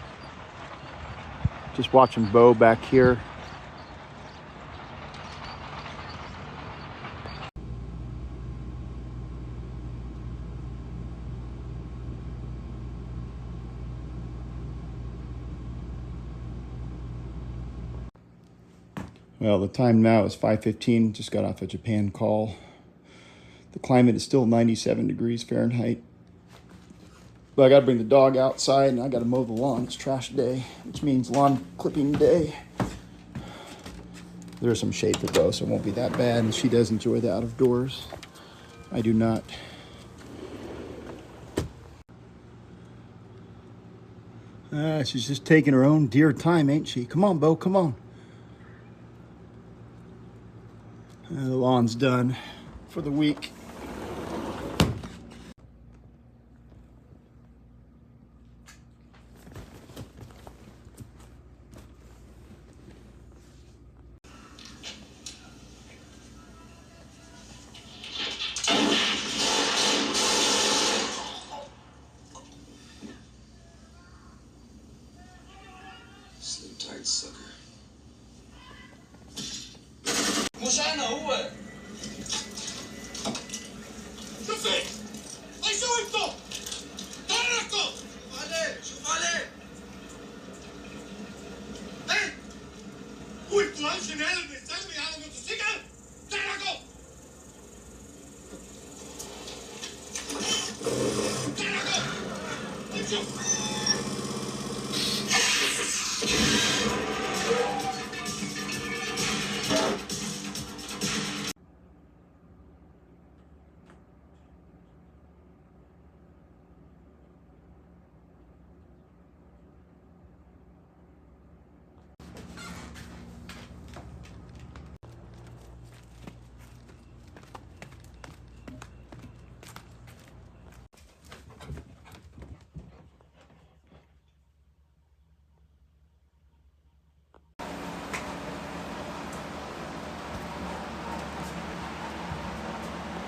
Just watching Beau back here. Well, the time now is 5:15. Just got off a Japan call. The climate is still 97 degrees Fahrenheit. But I got to bring the dog outside and I got to mow the lawn. It's trash day, which means lawn clipping day. There's some shade for Beau, so it won't be that bad. And she does enjoy the out of doors. I do not. She's just taking her own dear time, ain't she? Come on, Beau, come on. The lawn's done for the week. Sleep tight, sucker. مش انا هو